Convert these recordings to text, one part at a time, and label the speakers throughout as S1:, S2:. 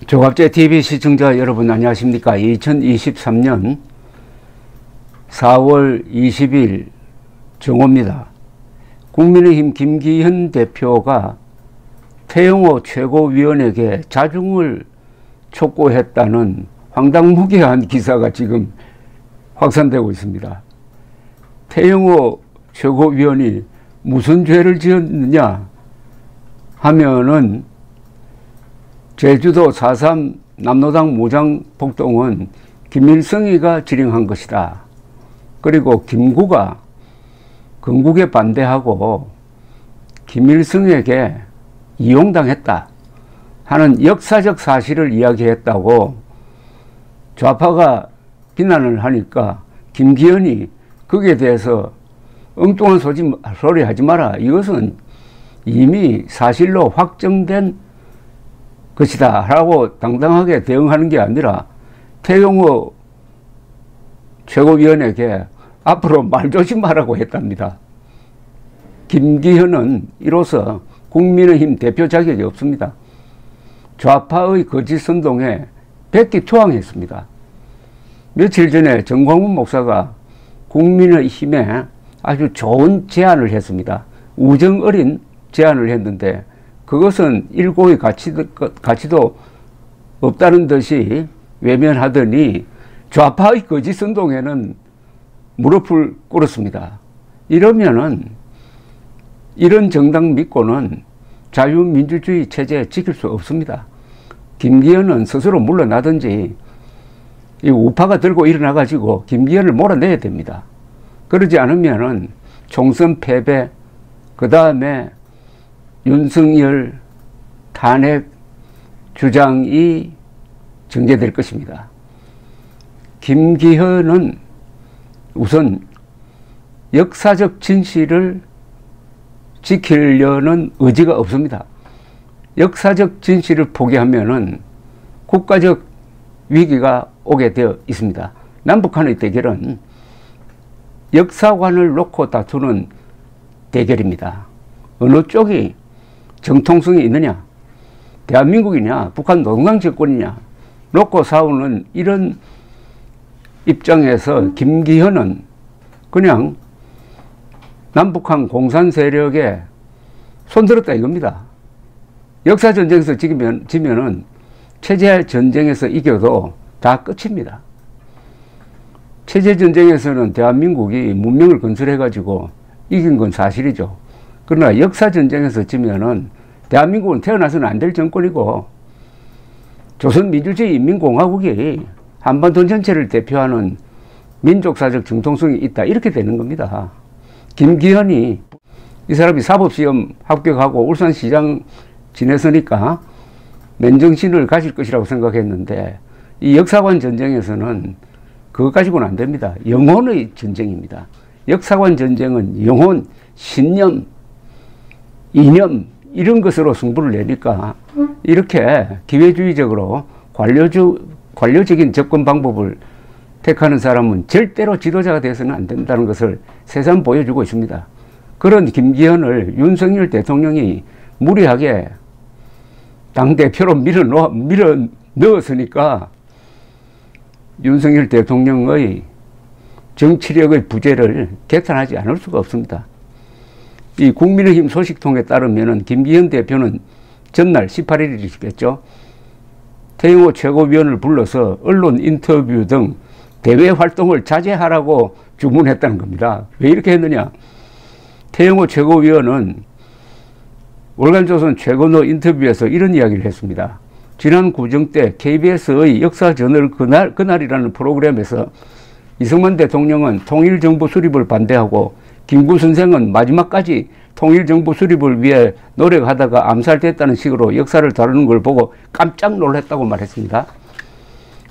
S1: 조갑제 TV 시청자 여러분 안녕하십니까. 2023년 4월 20일 정오입니다. 국민의힘 김기현 대표가 태영호 최고위원에게 자중을 촉구했다는 황당무계한 기사가 지금 확산되고 있습니다. 태영호 최고위원이 무슨 죄를 지었느냐 하면은 제주도 4.3 남로당 무장 폭동은 김일성이가 지령한 것이다. 그리고 김구가 건국에 반대하고 김일성에게 이용당했다 하는 역사적 사실을 이야기했다고 좌파가 비난을 하니까 김기현이 거기에 대해서 엉뚱한 소리 하지 마라. 이것은 이미 사실로 확정된 것이다 라고 당당하게 대응하는 게 아니라 태영호 최고위원에게 앞으로 말 조심하라고 했답니다. 김기현은 이로써 국민의힘 대표 자격이 없습니다. 좌파의 거짓 선동에 백기투항했습니다. 며칠 전에 정광훈 목사가 국민의힘에 아주 좋은 제안을 했습니다. 우정 어린 제안을 했는데 그것은 일고의 가치도 없다는 듯이 외면하더니 좌파의 거짓 선동에는 무릎을 꿇었습니다. 이러면은 이런 정당 믿고는 자유민주주의 체제 지킬 수 없습니다. 김기현은 스스로 물러나든지 이 우파가 들고 일어나가지고 김기현을 몰아내야 됩니다. 그러지 않으면은 총선 패배, 그 다음에 윤석열 탄핵 주장이 전개될 것입니다. 김기현은 우선 역사적 진실을 지키려는 의지가 없습니다. 역사적 진실을 포기하면은 국가적 위기가 오게 되어 있습니다. 남북한의 대결은 역사관을 놓고 다투는 대결입니다. 어느 쪽이 정통성이 있느냐, 대한민국이냐, 북한 노동당 정권이냐 놓고 싸우는 이런 입장에서 김기현은 그냥 남북한 공산 세력에 손들었다 이겁니다. 역사전쟁에서 지면은 체제전쟁에서 이겨도 다 끝입니다. 체제전쟁에서는 대한민국이 문명을 건설해가지고 이긴 건 사실이죠. 그러나 역사전쟁에서 지면은 대한민국은 태어나서는 안 될 정권이고 조선민주주의인민공화국이 한반도 전체를 대표하는 민족사적 정통성이 있다 이렇게 되는 겁니다. 김기현이 이 사람이 사법시험 합격하고 울산시장 지냈으니까 맨정신을 가질 것이라고 생각했는데 이 역사관 전쟁에서는 그거 가지고는 안 됩니다. 영혼의 전쟁입니다. 역사관 전쟁은 영혼, 신념, 이념 이런 것으로 승부를 내니까 이렇게 기회주의적으로 관료적인 접근 방법을 택하는 사람은 절대로 지도자가 되어서는 안 된다는 것을 새삼 보여주고 있습니다. 그런 김기현을 윤석열 대통령이 무리하게 당대표로 밀어 넣었으니까 윤석열 대통령의 정치력의 부재를 개탄하지 않을 수가 없습니다. 이 국민의힘 소식통에 따르면 김기현 대표는 전날 18일이겠죠. 태영호 최고위원을 불러서 언론 인터뷰 등 대외 활동을 자제하라고 주문했다는 겁니다. 왜 이렇게 했느냐. 태영호 최고위원은 월간조선 최건호 인터뷰에서 이런 이야기를 했습니다. 지난 구정 때 KBS의 역사저널 그날이라는 프로그램에서 이승만 대통령은 통일정부 수립을 반대하고 김구 선생은 마지막까지 통일정부 수립을 위해 노력하다가 암살됐다는 식으로 역사를 다루는 걸 보고 깜짝 놀랐다고 말했습니다.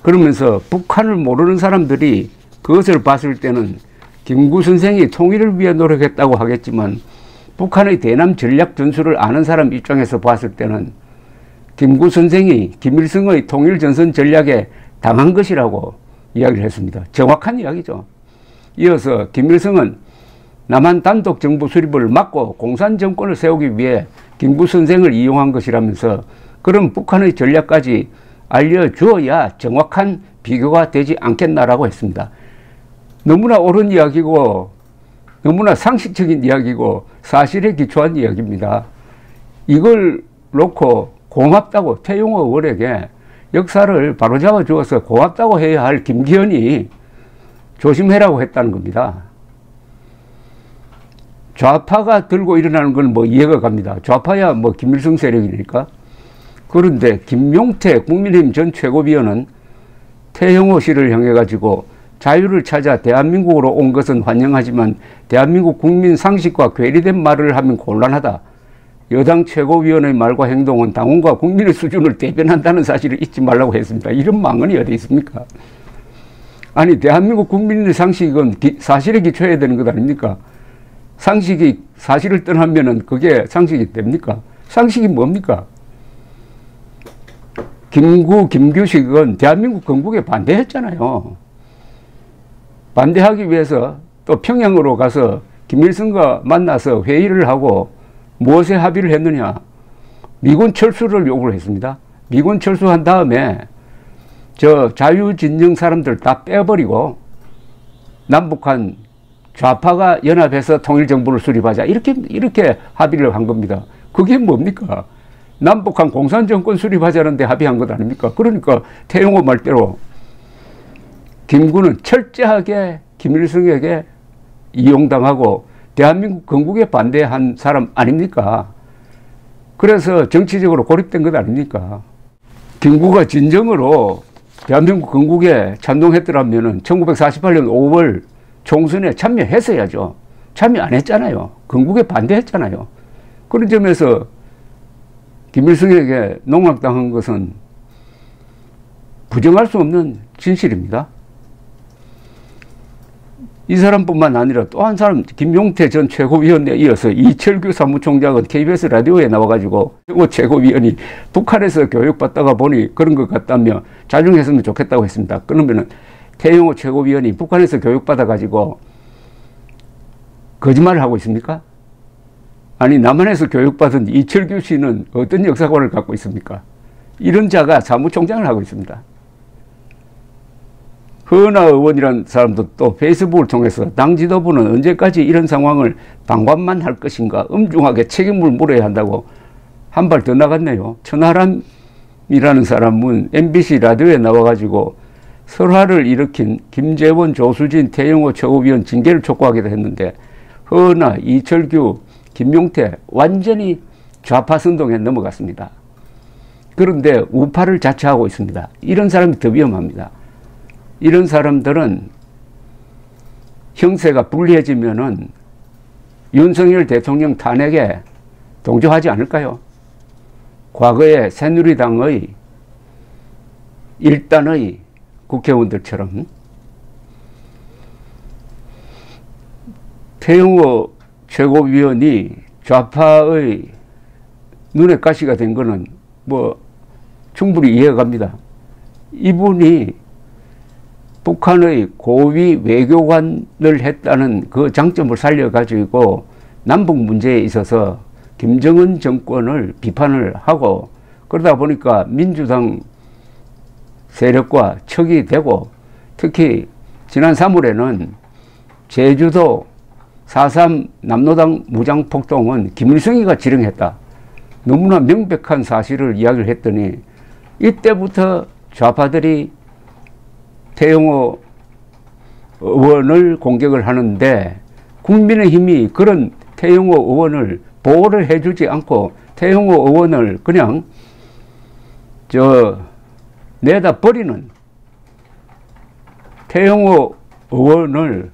S1: 그러면서 북한을 모르는 사람들이 그것을 봤을 때는 김구 선생이 통일을 위해 노력했다고 하겠지만 북한의 대남 전략 전술을 아는 사람 입장에서 봤을 때는 김구 선생이 김일성의 통일전선 전략에 당한 것이라고 이야기를 했습니다. 정확한 이야기죠. 이어서 김일성은 남한 단독 정부 수립을 막고 공산 정권을 세우기 위해 김구 선생을 이용한 것이라면서 그런 북한의 전략까지 알려주어야 정확한 비교가 되지 않겠나라고 했습니다. 너무나 옳은 이야기고 너무나 상식적인 이야기고 사실에 기초한 이야기입니다. 이걸 놓고 고맙다고 태용호 의원에게 역사를 바로잡아 주어서 고맙다고 해야 할 김기현이 조심해라고 했다는 겁니다. 좌파가 들고 일어나는 건 뭐 이해가 갑니다. 좌파야 뭐 김일성 세력이니까. 그런데 김용태 국민의힘 전 최고위원은 태영호 씨를 향해 가지고 자유를 찾아 대한민국으로 온 것은 환영하지만 대한민국 국민 상식과 괴리된 말을 하면 곤란하다. 여당 최고위원의 말과 행동은 당원과 국민의 수준을 대변한다는 사실을 잊지 말라고 했습니다. 이런 망언이 어디 있습니까? 아니 대한민국 국민의 상식은 사실에 기초해야 되는 것 아닙니까? 상식이 사실을 떠나면은 그게 상식이 됩니까? 상식이 뭡니까? 김규식은 대한민국 건국에 반대했잖아요. 반대하기 위해서 또 평양으로 가서 김일성과 만나서 회의를 하고 무엇에 합의를 했느냐? 미군 철수를 요구를 했습니다. 미군 철수한 다음에 저 자유진영 사람들 다 빼버리고 남북한 좌파가 연합해서 통일정부를 수립하자. 이렇게 합의를 한 겁니다. 그게 뭡니까? 남북한 공산정권 수립하자는데 합의한 것 아닙니까? 그러니까 태용호 말대로 김구는 철저하게 김일성에게 이용당하고 대한민국 건국에 반대한 사람 아닙니까? 그래서 정치적으로 고립된 것 아닙니까? 김구가 진정으로 대한민국 건국에 찬동했더라면 1948년 5월 총선에 참여했어야죠. 참여 안 했잖아요. 건국에 반대했잖아요. 그런 점에서 김일성에게 농락당한 것은 부정할 수 없는 진실입니다. 이 사람뿐만 아니라 또 한 사람 김용태 전 최고위원에 이어서 이철규 사무총장은 KBS 라디오에 나와가지고 최고위원이 북한에서 교육받다가 보니 그런 것 같다며 자중했으면 좋겠다고 했습니다. 그러면은 태영호 최고위원이 북한에서 교육받아가지고 거짓말을 하고 있습니까? 아니 남한에서 교육받은 이철규 씨는 어떤 역사관을 갖고 있습니까? 이런 자가 사무총장을 하고 있습니다. 허은하 의원이라는 사람도 또 페이스북을 통해서 당 지도부는 언제까지 이런 상황을 방관만 할 것인가 엄중하게 책임을 물어야 한다고 한 발 더 나갔네요. 천하람이라는 사람은 MBC 라디오에 나와가지고 설화를 일으킨 김재원, 조수진, 태영호 최고위원 징계를 촉구하기도 했는데 허은하, 이철규, 김용태 완전히 좌파 선동에 넘어갔습니다. 그런데 우파를 자처하고 있습니다. 이런 사람이 더 위험합니다. 이런 사람들은 형세가 불리해지면은 윤석열 대통령 탄핵에 동조하지 않을까요? 과거에 새누리당의 일단의 국회의원들처럼. 태영호 최고위원이 좌파의 눈에 가시가 된 거는 뭐 충분히 이해가 갑니다. 이분이 북한의 고위 외교관을 했다는 그 장점을 살려가지고 남북 문제에 있어서 김정은 정권을 비판을 하고 그러다 보니까 민주당 세력과 척이 되고 특히 지난 3월에는 제주도 4.3 남로당 무장폭동은 김일성이가 지령했다. 너무나 명백한 사실을 이야기를 했더니 이때부터 좌파들이 태영호 의원을 공격을 하는데 국민의힘이 그런 태영호 의원을 보호를 해주지 않고 태영호 의원을 그냥 내다 버리는 태영호 의원을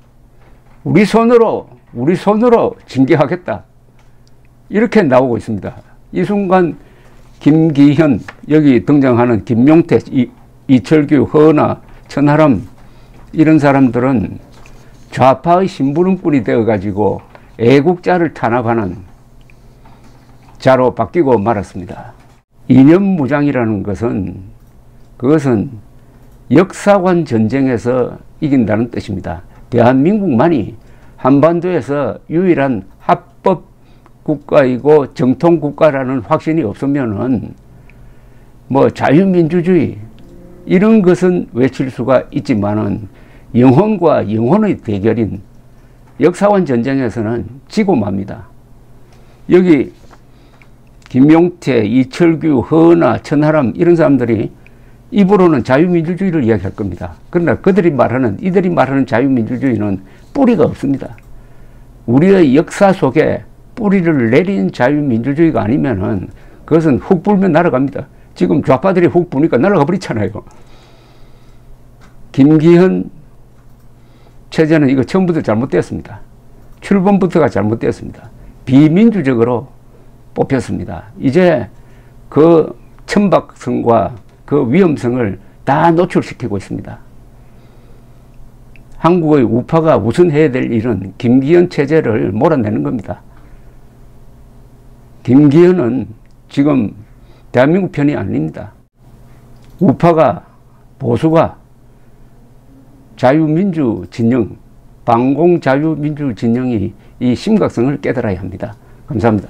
S1: 우리 손으로 징계하겠다. 이렇게 나오고 있습니다. 이 순간 김기현, 여기 등장하는 김용태, 이철규, 허은하, 천하람 이런 사람들은 좌파의 심부름꾼이 되어가지고 애국자를 탄압하는 자로 바뀌고 말았습니다. 이념무장이라는 것은 그것은 역사관 전쟁에서 이긴다는 뜻입니다. 대한민국만이 한반도에서 유일한 합법 국가이고 정통 국가라는 확신이 없으면은 뭐 자유민주주의 이런 것은 외칠 수가 있지만은 영혼과 영혼의 대결인 역사관 전쟁에서는 지고 맙니다. 여기 김용태, 이철규, 허은하, 천하람 이런 사람들이 입으로는 자유민주주의를 이야기할 겁니다. 그러나 이들이 말하는 자유민주주의는 뿌리가 없습니다. 우리의 역사 속에 뿌리를 내린 자유민주주의가 아니면은 그것은 훅 불면 날아갑니다. 지금 좌파들이 훅 부니까 날아가 버리잖아요. 김기현 체제는 이거 처음부터 잘못되었습니다. 출범부터가 잘못되었습니다. 비민주적으로 뽑혔습니다. 이제 그 천박성과 그 위험성을 다 노출시키고 있습니다. 한국의 우파가 우선해야 될 일은 김기현 체제를 몰아내는 겁니다. 김기현은 지금 대한민국 편이 아닙니다. 우파가, 보수가 자유민주 진영, 반공 자유민주 진영이 이 심각성을 깨달아야 합니다. 감사합니다.